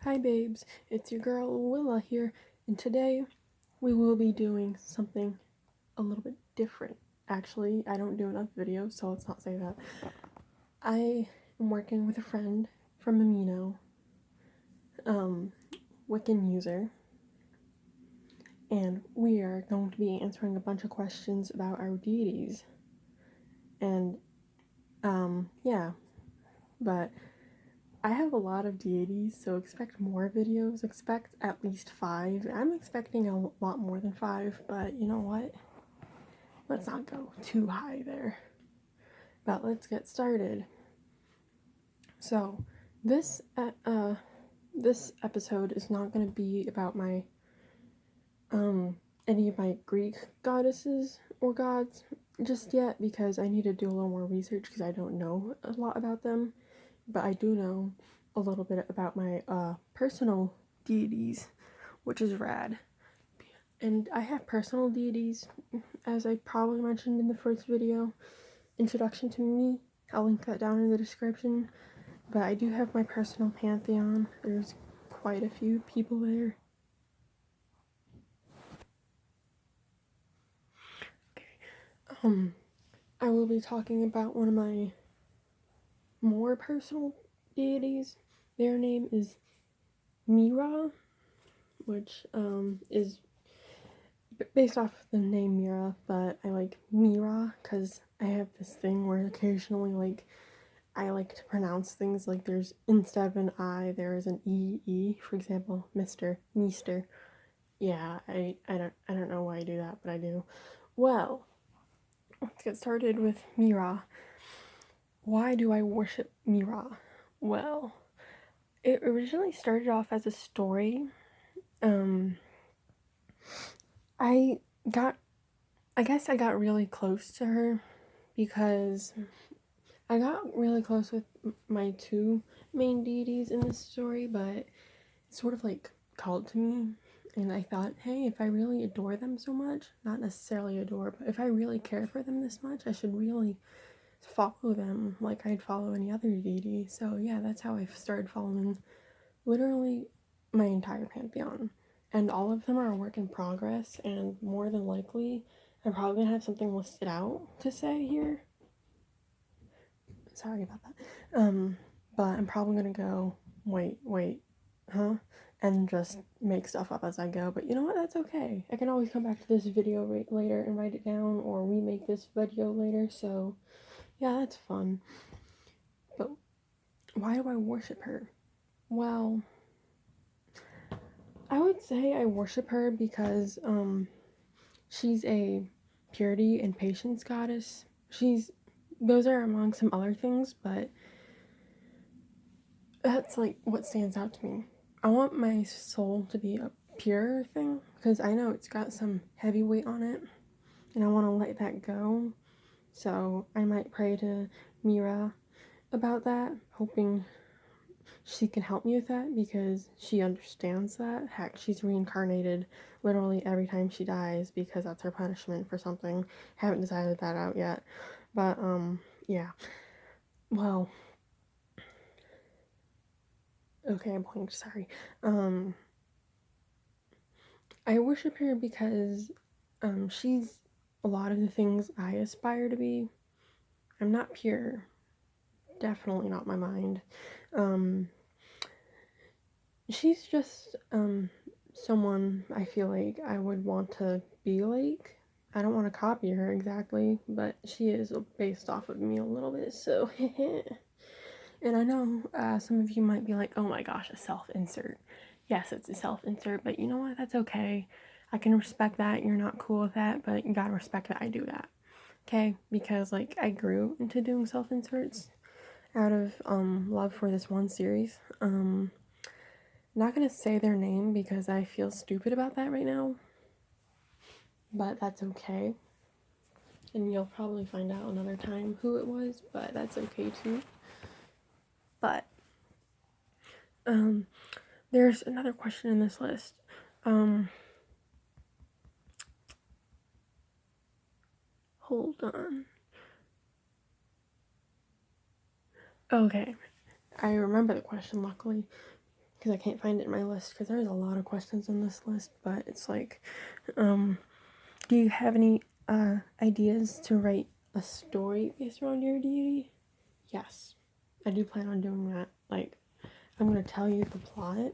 Hi babes, it's your girl Willa here, and today we will be doing something a little bit different. Actually, I don't do enough videos, so let's not say that. I am working with a friend from Amino, Wiccan user, and we are going to be answering a bunch of questions about our deities. And, yeah, but I have a lot of deities, so expect more videos. Expect at least 5. I'm expecting a lot more than 5, but you know what? Let's not go too high there. But let's get started. So, this episode is not going to be about my any of my Greek goddesses or gods just yet, because I need to do a little more research because I don't know a lot about them. But I do know a little bit about my personal deities, which is rad. And I have personal deities, as I probably mentioned in the first video, introduction to me. I'll link that down in the description. But I do have my personal pantheon. There's quite a few people there. Okay. I will be talking about one of my more personal deities. Their name is Meera, which is based off the name Meera, but I like Meera because I have this thing where occasionally, like, I like to pronounce things like there's, instead of an I, there is an E. For example, Mr. Meester. Yeah, I don't know why I do that, but I do. Well, let's get started with Meera. Why do I worship Meera? Well, it originally started off as a story. I guess I got really close to her because I got really close with my two main deities in this story, but it sort of like called to me, and I thought, hey, if I really adore them so much, not necessarily adore, but if I really care for them this much, I should really follow them like I'd follow any other deity. So yeah, that's how I started following literally my entire pantheon. And all of them are a work in progress, and more than likely, I'm probably gonna have something listed out to say here. Sorry about that. But I'm probably gonna go, wait, huh? And just make stuff up as I go. But you know what? That's okay. I can always come back to this video later and write it down, or remake this video later. So, yeah, that's fun. But why do I worship her? Well, I would say I worship her because she's a purity and patience goddess. Those are among some other things, but that's like what stands out to me. I want my soul to be a pure thing because I know it's got some heavy weight on it, and I want to let that go. So I might pray to Meera about that, hoping she can help me with that because she understands that. Heck, she's reincarnated literally every time she dies because that's her punishment for something. Haven't decided that out yet. But, yeah. Well, okay, I'm blanked, sorry. I worship her because, she's a lot of the things I aspire to be. I'm not pure. Definitely not my mind. She's just, someone I feel like I would want to be like. I don't want to copy her exactly, but she is based off of me a little bit, so. And I know some of you might be like, oh my gosh, a self-insert. Yes, it's a self-insert, but you know what? That's okay. I can respect that. You're not cool with that, but you gotta respect that I do that. Okay? Because, like, I grew into doing self-inserts out of love for this one series. Not gonna say their name because I feel stupid about that right now, but that's okay. And you'll probably find out another time who it was, but that's okay too. But there's another question in this list. Hold on. Okay, I remember the question, luckily. because I can't find it in my list, because there's a lot of questions on this list, but it's like, do you have any ideas to write a story based around your deity? Yes, I do plan on doing that. Like, I'm going to tell you the plot.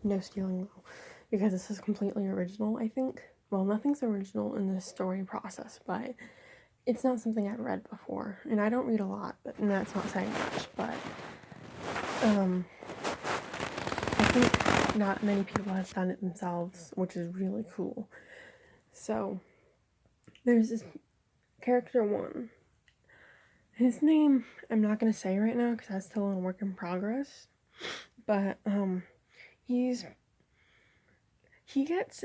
No stealing though, because this is completely original, I think. Well, nothing's original in this story process, but it's not something I've read before, and I don't read a lot, and that's not saying much, but I think not many people have done it themselves, which is really cool. So there's this character 1. His name I'm not gonna say right now because that's still a work in progress, but he gets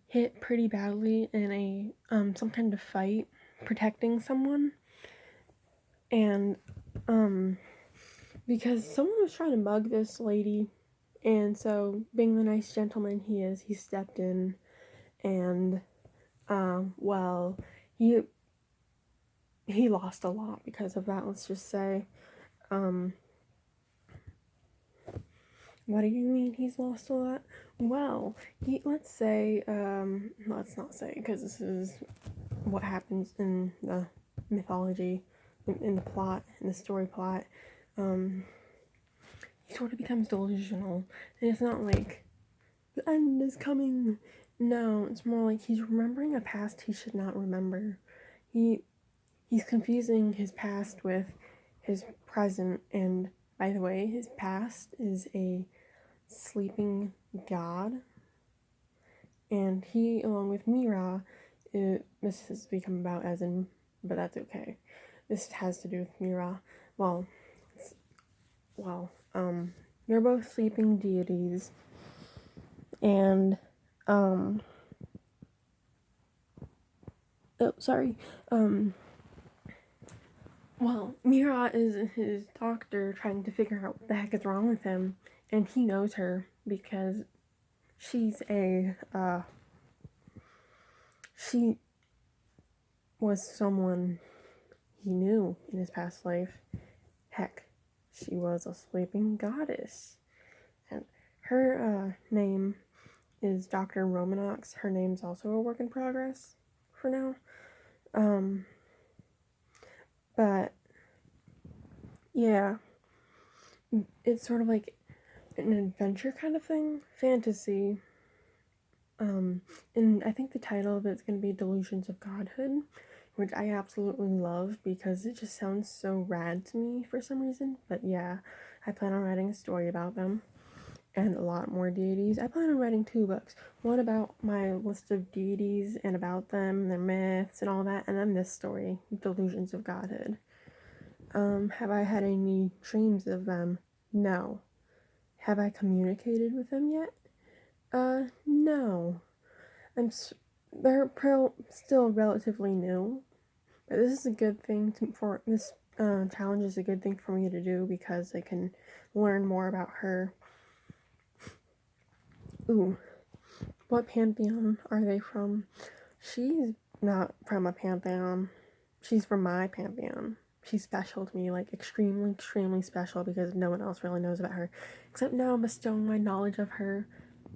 hit pretty badly in a some kind of fight protecting someone, and because someone was trying to mug this lady, and so being the nice gentleman he is, he stepped in, and well, he lost a lot because of that, let's just say. What do you mean he's lost a lot? Well, let's say, let's not say, because this is what happens in the mythology, in the plot, in the story plot. He sort of becomes delusional, and it's not like, the end is coming. No, it's more like he's remembering a past he should not remember. He's confusing his past with his present, and by the way, his past is a sleeping god, and he, along with Meera, this has become about as in, but that's okay. This has to do with Meera. They're both sleeping deities, and Meera is his doctor trying to figure out what the heck is wrong with him, and he knows her because she was someone he knew in his past life. Heck, she was a sleeping goddess, and her name is Dr. Romanox. Her name's also a work in progress for now. But yeah, it's sort of like an adventure kind of thing, fantasy. And I think the title of it's going to be Delusions of Godhood, which I absolutely love because it just sounds so rad to me for some reason. But yeah, I plan on writing a story about them and a lot more deities. I plan on writing 2 books. One about my list of deities and about them, their myths and all that, and then this story, Delusions of Godhood. Have I had any dreams of them? No. Have I communicated with them yet? No. They're still relatively new, but this is a good thing this challenge is a good thing for me to do because I can learn more about her. Ooh, what pantheon are they from? She's not from a pantheon. She's from my pantheon. She's special to me, like extremely, extremely special because no one else really knows about her. Except now I'm bestowing my knowledge of her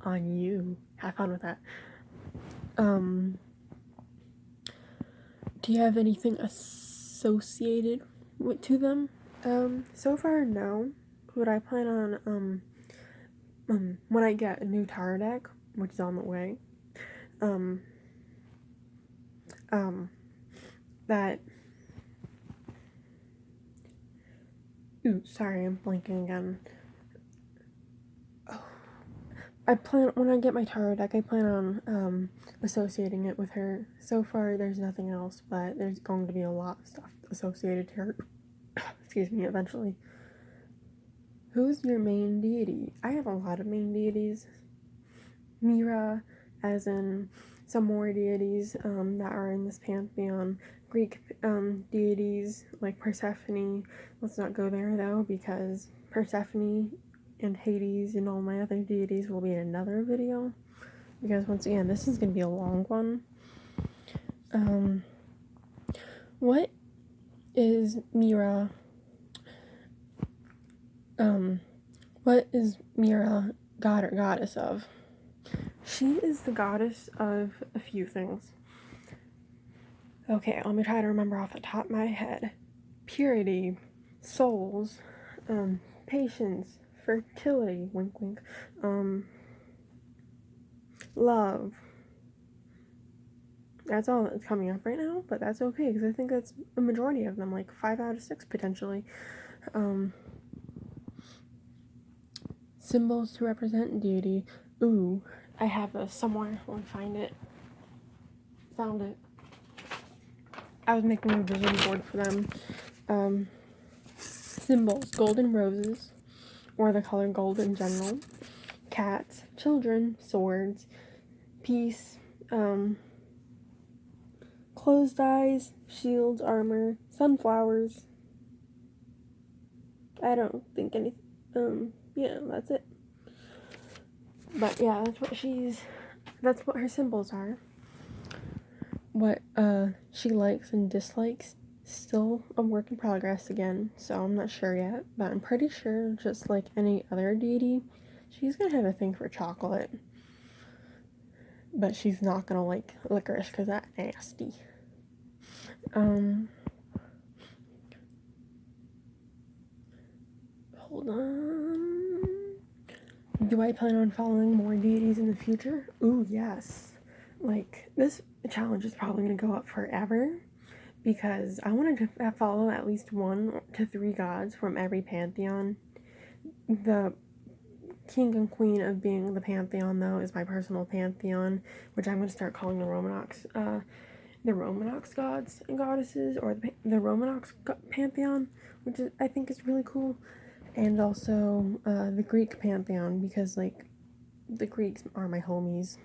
on you. Have fun with that. Do you have anything associated to them? So far, no. But I plan on, when I get a new tarot deck, which is on the way, that... Ooh, sorry, I'm blanking again. When I get my tarot deck, I plan on associating it with her. So far, there's nothing else, but there's going to be a lot of stuff associated to her. Excuse me, eventually. Who's your main deity? I have a lot of main deities. Meera, as in some more deities that are in this pantheon. Greek deities like Persephone. Let's not go there though, because Persephone and Hades and all my other deities will be in another video, because once again this is going to be a long one. What is Meera What is Meera god or goddess of? She is the goddess of a few things. Okay, let me try to remember off the top of my head. Purity, souls, patience, fertility, wink wink, love. That's all that's coming up right now, but that's okay, because I think that's a majority of them, like 5 out of 6 potentially. Symbols to represent deity. Ooh, I have this somewhere. Let me find it. Found it. I was making a vision board for them. Symbols. Golden roses, or the color gold in general. Cats. Children. Swords. Peace. Closed eyes. Shields. Armor. Sunflowers. I don't think any. Yeah, that's it. But yeah, that's what her symbols are. What she likes and dislikes, still a work in progress again, so I'm not sure yet, but I'm pretty sure, just like any other deity, she's gonna have a thing for chocolate. But she's not gonna like licorice, because that's nasty. Hold on. Do I plan on following more deities in the future? Ooh, yes. Like, this challenge is probably going to go up forever, because I wanted to follow at least 1 to 3 gods from every pantheon. The king and queen of being the pantheon, though, is my personal pantheon, which I'm going to start calling the Romanox gods and goddesses, or the Romanox pantheon, which I think is really cool. And also the Greek pantheon, because like the Greeks are my homies.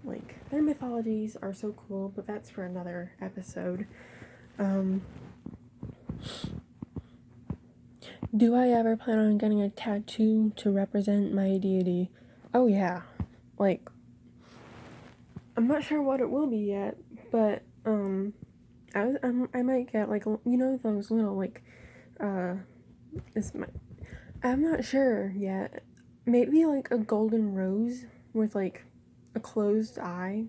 Like, their mythologies are so cool, but that's for another episode. Do I ever plan on getting a tattoo to represent my deity? Oh yeah. Like, I'm not sure what it will be yet, but I might get like, you know, those little like I'm not sure yet. Maybe like a golden rose with like a closed eye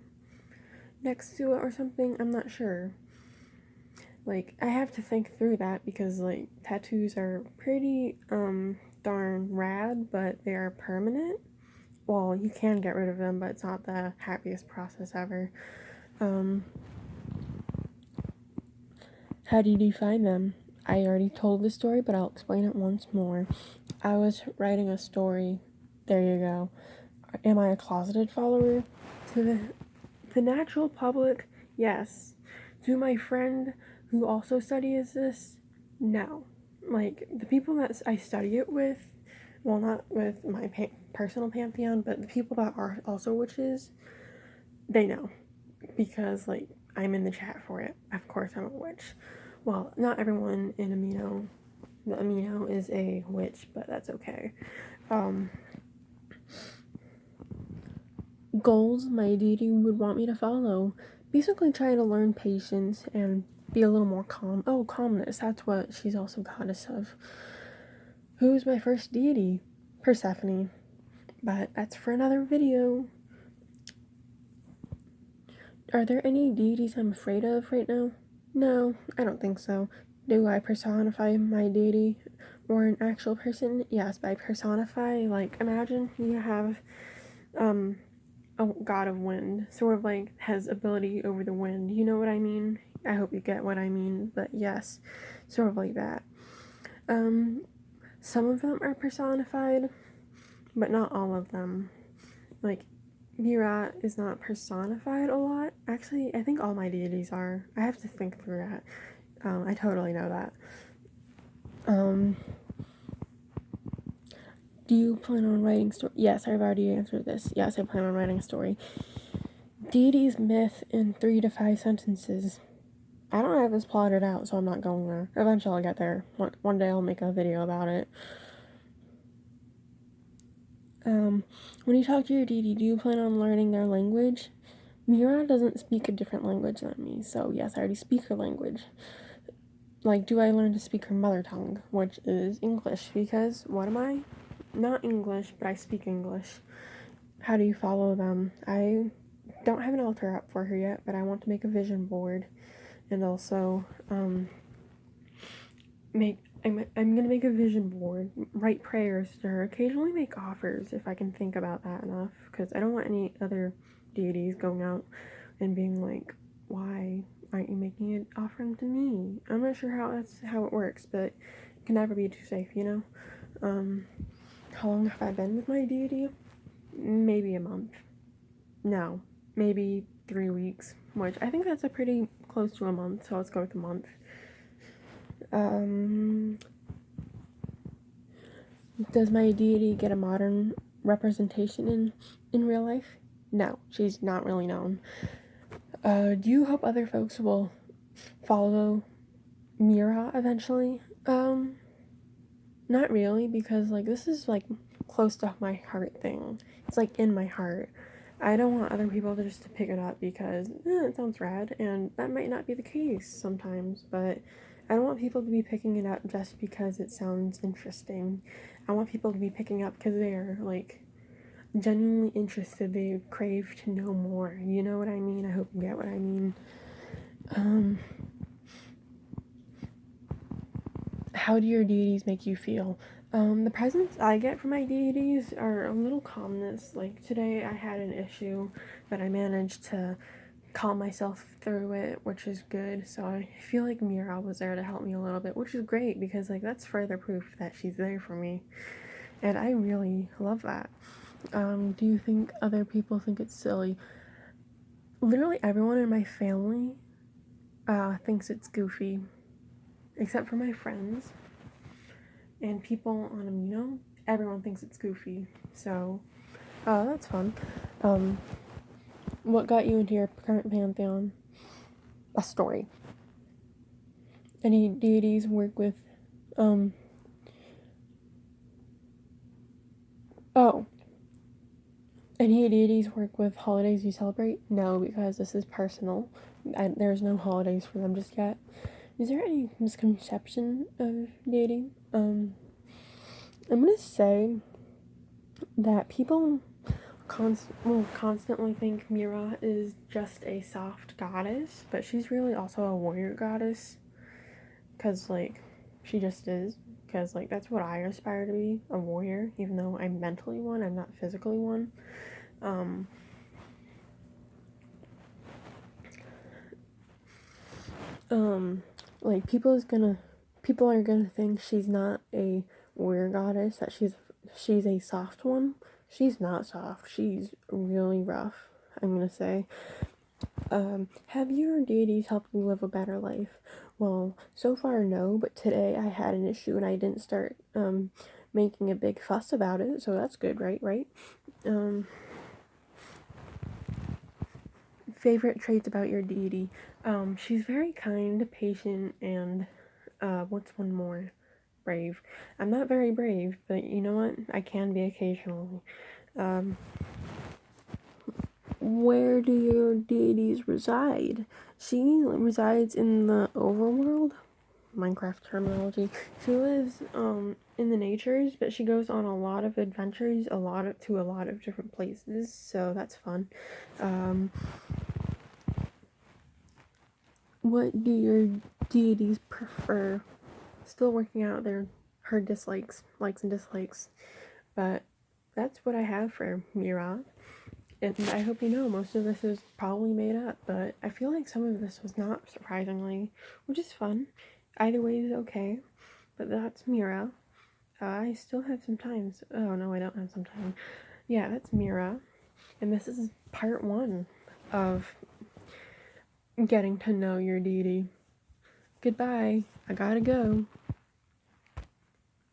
next to it or something. I'm not sure. Like, I have to think through that, because like tattoos are pretty darn rad, but they are permanent. Well, you can get rid of them, but it's not the happiest process ever. How do you define them? I already told the story, but I'll explain it once more. I was writing a story. There you go. Am I a closeted follower? To the natural public, yes. To my friend who also studies this, no. Like, the people that I study it with, well, not with my personal pantheon, but the people that are also witches, they know. Because, like, I'm in the chat for it. Of course I'm a witch. Well, not everyone in Amino. The Amino is a witch, but that's okay. Goals my deity would want me to follow. Basically try to learn patience and be a little more calm. Oh, calmness. That's what she's also goddess of. Who's my first deity? Persephone. But that's for another video. Are there any deities I'm afraid of right now? No, I don't think so. Do I personify my deity or an actual person? Yes, by personify, like, imagine you have a god of wind, sort of like has ability over the wind. You know what I mean? I hope you get what I mean, but yes, sort of like that. Some of them are personified, but not all of them. Like, Meera is not personified a lot. Actually, I think all my deities are. I have to think through that. I totally know that. Do you plan on writing story? Yes, I've already answered this. Yes, I plan on writing a story. Deity's myth in 3 to 5 sentences. I don't have this plotted out, so I'm not going there. Eventually I'll get there. One day I'll make a video about it. When you talk to your deity, do you plan on learning their language? Meera doesn't speak a different language than me, so yes, I already speak her language. Like, do I learn to speak her mother tongue, which is English, because what am I? not English, but I speak English. How do you follow them? I don't have an altar up for her yet, but I want to make a vision board, and also I'm gonna make a vision board, write prayers to her, occasionally make offers if I can think about that enough, because I don't want any other deities going out and being like, why aren't you making an offering to me? I'm not sure how it works, but it can never be too safe, you know? How long have I been with my deity? Maybe a month. No, maybe 3 weeks, which I think that's a pretty close to a month, so let's go with a month. Does my deity get a modern representation in real life? No, she's not really known. Do you hope other folks will follow Meera eventually? Not really, because like this is like close to my heart thing. It's like in my heart. I don't want other people to just to pick it up because it sounds rad, and that might not be the case sometimes, but I don't want people to be picking it up just because it sounds interesting. I want people to be picking up because they're like genuinely interested. They crave to know more. You know what I mean? I hope you get what I mean. How do your deities make you feel? The presents I get from my deities are a little calmness. Like today I had an issue, but I managed to calm myself through it, which is good. So I feel like Meera was there to help me a little bit, which is great because like that's further proof that she's there for me. And I really love that. Do you think other people think it's silly? Literally everyone in my family thinks it's goofy, except for my friends and people on Amino. Everyone thinks it's goofy, so that's fun. What got you into your current pantheon? A story. Any deities work with any deities work with holidays you celebrate? No, because this is personal. There's no holidays for them just yet. Is there any misconception of deity? I'm gonna say that people will constantly think Meera is just a soft goddess, but she's really also a warrior goddess. Because, like, she just is. Because, like, that's what I aspire to be, a warrior, even though I'm mentally one, I'm not physically one. Like, people are gonna think she's not a warrior goddess, that she's a soft one. She's not soft, she's really rough, I'm gonna say. Have your deities helped you live a better life? Well, so far no, but today I had an issue and I didn't start making a big fuss about it, so that's good, right? Favorite traits about your deity? She's very kind, patient, and what's one more? Brave. I'm not very brave, but you know what? I can be occasionally. Where do your deities reside? She resides in the overworld, Minecraft terminology. She lives in the natures, but she goes on a lot of adventures, to a lot of different places, so that's fun. What do your deities prefer? Still working out her likes and dislikes, but that's what I have for Meera. And I hope you know most of this is probably made up, but I feel like some of this was not, surprisingly, which is fun. Either way is okay, but that's Meera. I still have some time. Oh no, I don't have some time. Yeah, that's Meera, and this is part 1 of getting to know your deity. Goodbye. I gotta go.